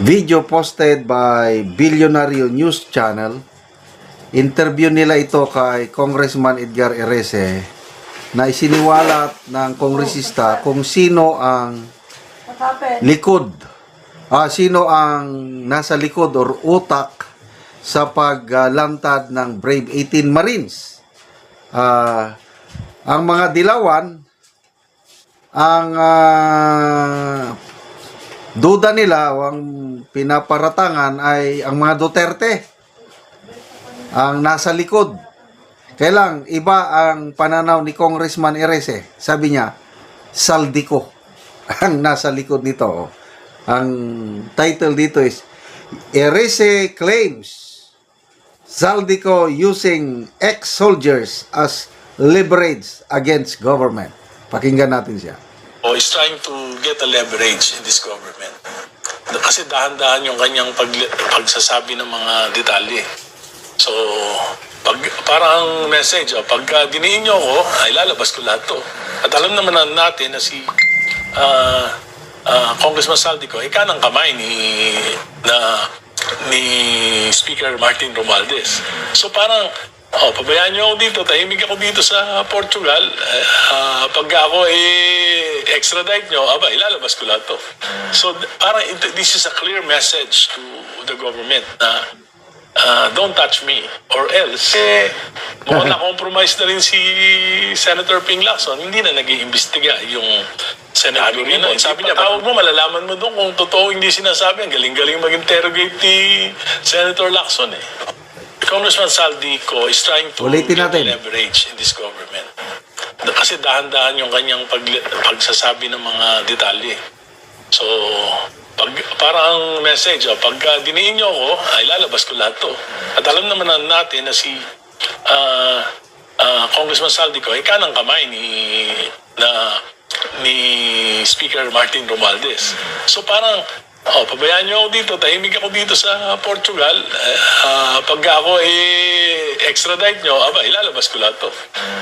Video posted by Billionaire News Channel. Interview nila ito kay Congressman Edgar Erese na isiniwalat ng kongresista kung sino ang likod, sino ang nasa likod or utak sa paglantad ng Brave 18 Marines. Ang mga dilawan, ang duda nila o ang pinaparatangan ay ang mga Duterte ang nasa likod. Kailang iba ang pananaw ni Congressman Erese. Sabi niya, Saldico ang nasa likod nito. Ang title dito is Erese claims Saldico using ex-soldiers as leverage against government. Pakinggan natin siya. Is trying to get a leverage in this government. Kasi dahan-dahan yung kanyang pagsasabi ng mga detalye. So, parang message, pagka diniin nyo ako, ay lalabas ko lahat to. At alam naman natin na si Congressman Saldico ay kanang kamay ni Speaker Martin Romualdez. So parang, pabayaan nyo ako dito, tahimik ako dito sa Portugal, pagka ako extradite nyo, ilalabas ko lahat to. So parang this is a clear message to the government na don't touch me or else mukhang na-compromise na rin si Senator Ping Lacson, hindi na nag-iimbestiga yung Senator Ping Lacson. Sabi niya, tawag mo, malalaman mo doon kung totoo hindi sinasabi. Ang galing-galing mag-interrogate ni Senator Lacson Congressman Saldico is trying to get leverage in this government. Kasi dahan-dahan yung kanyang pagsasabi ng mga detalye. So, parang message, pagka diniin nyo ako, ay lalabas ko lahat to. At alam naman natin na si Congressman Saldico ay kanang kamay ni Speaker Martin Romualdez. So parang, pabayaan nyo ako dito, tahimik ako dito sa Portugal, pagka ako extradite nyo, ilalabas ko lahat to.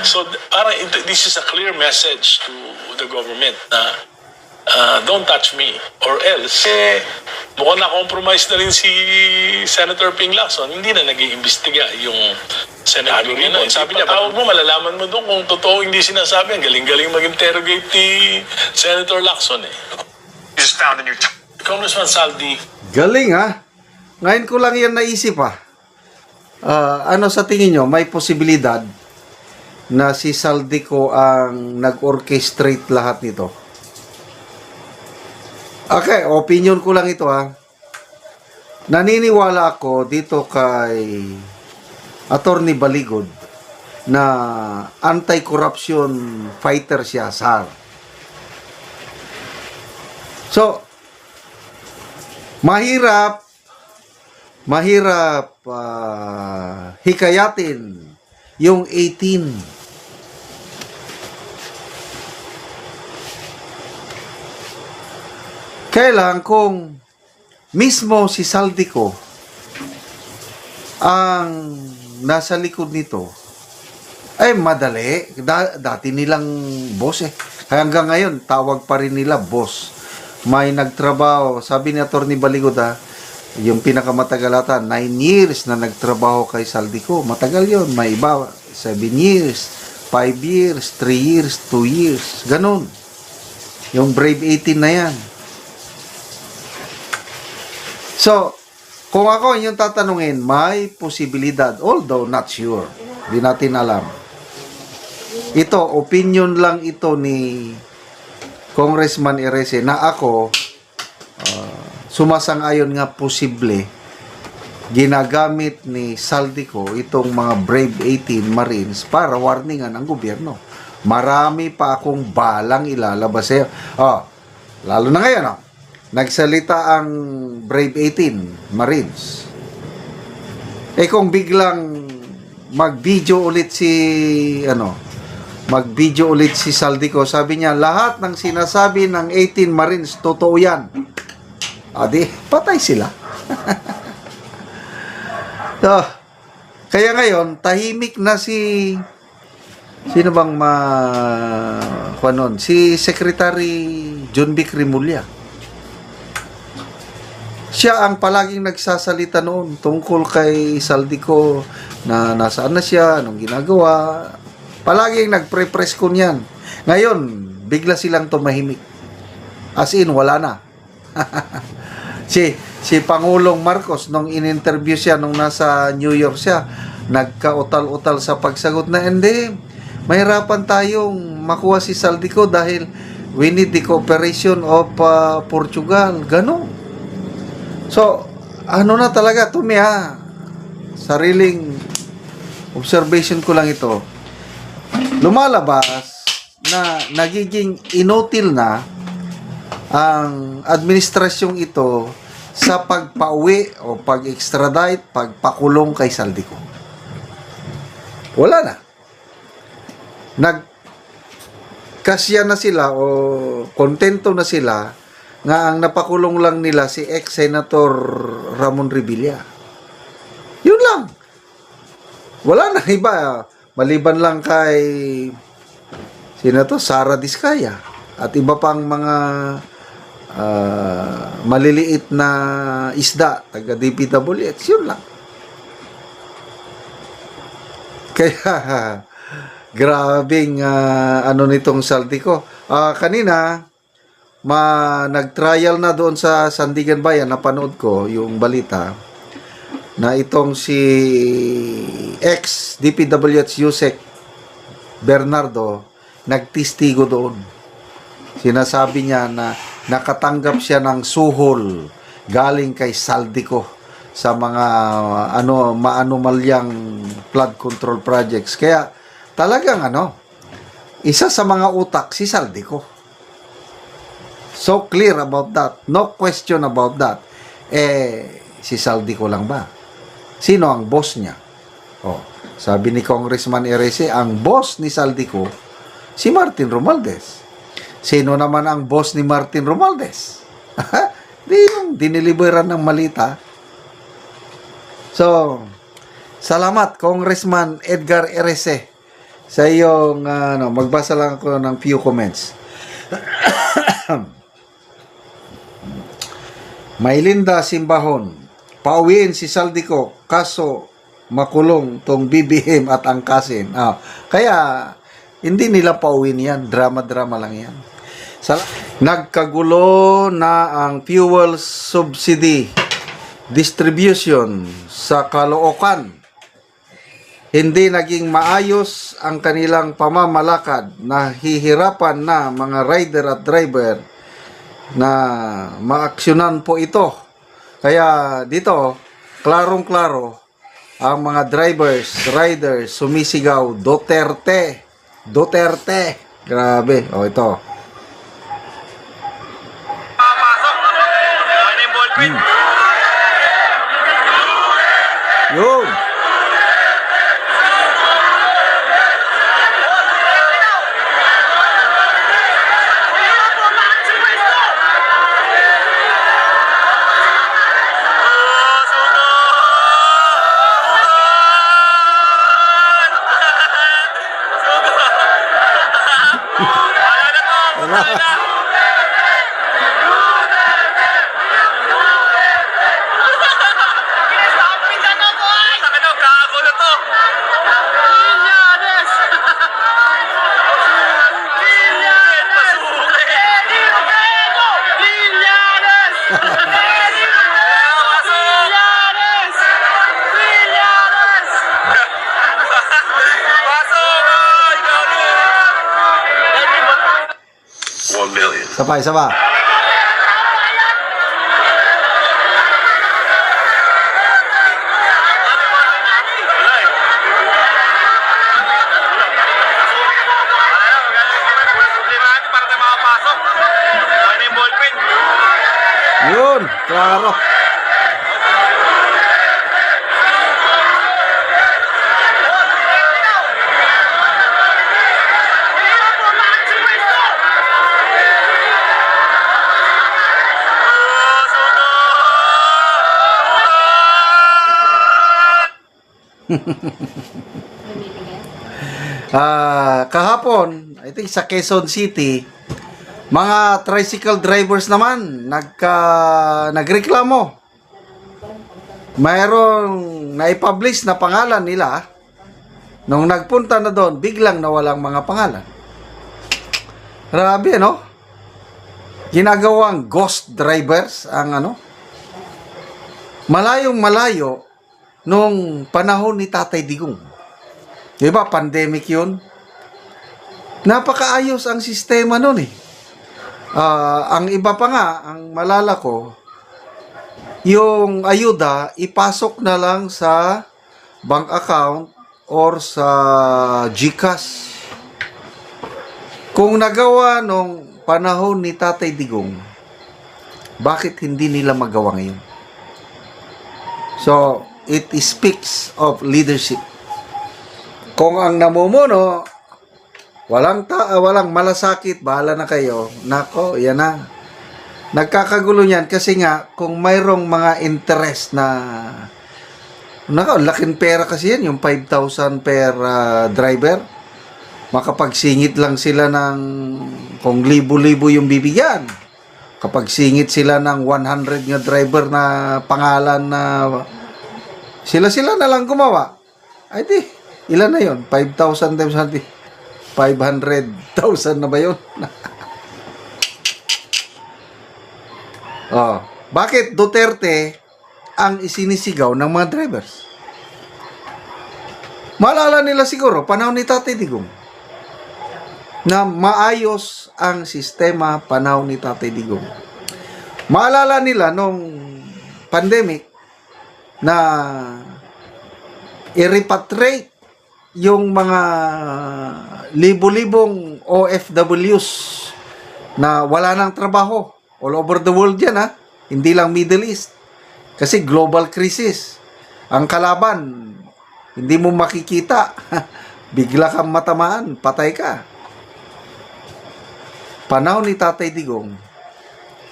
So parang this is a clear message to the government na don't touch me or else mukhang na-compromise na rin si Senator Ping Lacson, hindi na nag-iimbestiga yung Senator Ping Lacson. Sabi niya, tawag mo, malalaman mo doon kung totoo hindi sinasabi. Ang galing-galing mag-interrogate ni Senator Lacson This is found in your Congressman Saldi. Galing Ngayon ko lang yan naisip ano sa tingin nyo, may posibilidad na si Saldico ang nag-orchestrate lahat nito? Okay, opinion ko lang ito Naniniwala ako dito kay Attorney Baligod na anti-corruption fighter siya, SAR. So, mahirap hikayatin yung 18. Kailan kung mismo si Saldico ang nasa likod nito, ay madali. Dati nilang boss Hanggang ngayon, tawag pa rin nila boss. May nagtrabaho, sabi ni Atty. Baligod yung pinakamatagal 9 years na nagtrabaho kay Saldico. Matagal yon. May iba, 7 years, 5 years, 3 years, 2 years. Ganon. Yung Brave 18 na yan. So, kung ako yung tatanungin, may posibilidad, although not sure, di natin alam. Ito, opinion lang ito ni Congressman Erese na ako, sumasang-ayon nga posible, ginagamit ni Saldico itong mga Brave 18 Marines para warningan ang gobyerno. Marami pa akong balang ilalabas sa'yo. Lalo na ngayon, nagsalita ang Brave 18 Marines. Kung biglang mag-video ulit si Saldico, sabi niya, lahat ng sinasabi ng 18 Marines, totoo yan. Di, patay sila. So, kaya ngayon, tahimik na si sino bang si Secretary John Vic Rimulya. Siya ang palaging nagsasalita noon tungkol kay Saldico na nasaan na siya, anong ginagawa. Palaging nagpre-press ko niyan. Ngayon, bigla silang tumahimik. As in, wala na. si Pangulong Marcos, nung in-interview siya, nung nasa New York siya, nagkautal-utal sa pagsagot na, hindi, mahirapan tayong makuha si Saldico dahil we need the cooperation of Portugal. Ganon. So, ano na talaga, to me sariling observation ko lang ito. Lumalabas na nagiging inutil na ang administrasyong ito sa pagpauwi o pag-extradite, pagpakulong kay Saldico. Wala na. Nagkasya na sila o kontento na sila nga ang napakulong lang nila si ex-senator Ramon Revilla. Yun lang. Wala na iba. Maliban lang kay sino to? Sara Diskaya. At iba pang mga maliliit na isda, taga DPWH. Yun lang. Kaya, grabing ano nitong Saldico. Kanina, nag-trial na doon sa Sandigan Bayan, napanood ko yung balita na itong si ex-DPWH Yusek Bernardo nagtistigo doon. Sinasabi niya na nakatanggap siya ng suhol galing kay Saldico sa mga maanumalyang flood control projects. Kaya talagang isa sa mga utak si Saldico. So clear about that. No question about that. Si Saldico lang ba? Sino ang boss niya? Sabi ni Congressman Erese, ang boss ni Saldico, si Martin Romualdez. Sino naman ang boss ni Martin Romualdez? Di yung diniliberan ng malita. So, salamat Congressman Edgar Erese sa iyong, magbasa lang ako ng few comments. Maylinda Simbahon, pauwiin si Saldico, kaso makulong tong BBM at angkasin. Kaya, hindi nila pauwiin yan. Drama-drama lang yan. Nagkagulo na ang fuel subsidy distribution sa Caloocan. Hindi naging maayos ang kanilang pamamalakad. Nahihirapan na mga rider at driver na maaksyonan po ito. Kaya dito, klarong-klaro, ang mga drivers, riders, sumisigaw, Duterte! Duterte! Grabe. Ito. Yun. Isa pa. Yun, klaro. Kahapon, I think sa Quezon City, mga tricycle drivers naman nagreklamo mayroong naipublish na pangalan nila. Nung nagpunta na doon, biglang nawalang mga pangalan. Grabe, no? Ginagawang ghost drivers ang ano. Malayong malayo nung panahon ni Tatay Digong. Di ba, pandemic yun? Napakaayos ang sistema nun eh. Ang iba pa nga, ang malala ko, yung ayuda, ipasok na lang sa bank account or sa GCash. Kung nagawa nung panahon ni Tatay Digong, bakit hindi nila magawa ngayon? So, it speaks of leadership. Kung ang namumuno, walang malasakit, bahala na kayo. Nako, yan na. Nagkakagulo niyan kasi nga, kung mayroong mga interest na laking pera kasi yan, yung 5,000 per driver. Makapagsingit lang sila ng kung libo-libo yung bibigyan. Kapag singit sila ng 100 nga driver na pangalan na sila na lang gumawa. Ay di, ilan na yun? 5,000 times 500,000 na ba yun? Oh, bakit Duterte ang isinisigaw ng mga drivers? Maalala nila siguro, panahon ni Tatay Digong, na maayos ang sistema panahon ni Tatay Digong. Maalala nila nung pandemic na i-repatriate yung mga libo-libong OFWs na wala nang trabaho. All over the world yan, ha? Hindi lang Middle East. Kasi global crisis. Ang kalaban, hindi mo makikita. Bigla kang matamaan, patay ka. Panahon ni Tatay Digong,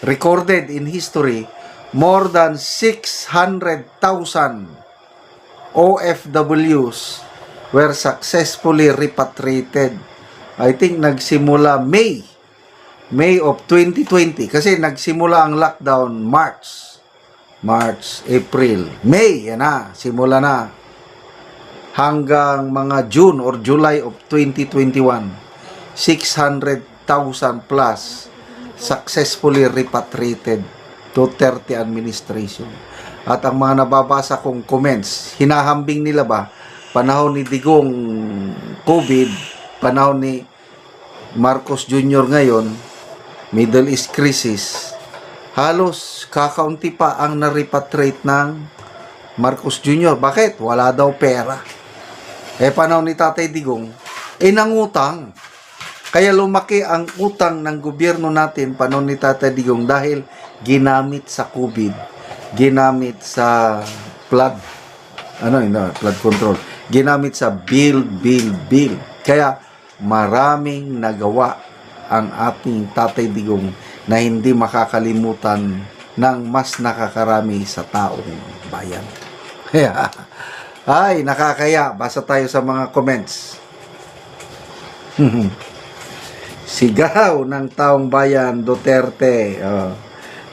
recorded in history, more than 600,000 OFWs were successfully repatriated. I think nagsimula May of 2020 kasi nagsimula ang lockdown March, April, May, yan na, simula na hanggang mga June or July of 2021. 600,000 plus successfully repatriated. Duterte administration. At ang mga nababasa kong comments, hinahambing nila ba panahon ni Digong COVID, panahon ni Marcos Jr. ngayon, Middle East crisis, halos kakaunti pa ang na-repatriate ng Marcos Jr. Bakit? Wala daw pera. Panahon ni Tatay Digong, nangutang. Kaya lumaki ang utang ng gobyerno natin panahon ni Tatay Digong dahil ginamit sa COVID, ginamit sa flood control, ginamit sa bill. Kaya maraming nagawa ang ating Tatay Digong na hindi makakalimutan ng mas nakakarami sa taong bayan. Ay, nakakaya. Basa tayo sa mga comments. Sigaw ng taong bayan, Duterte.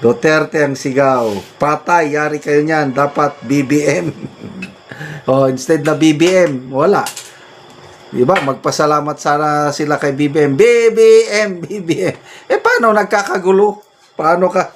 Duterte ang sigaw. Patay, yari kayo niyan. Dapat BBM. Instead na BBM, wala. Diba? Magpasalamat sana sila kay BBM. BBM. Paano nagkakagulo? Paano ka?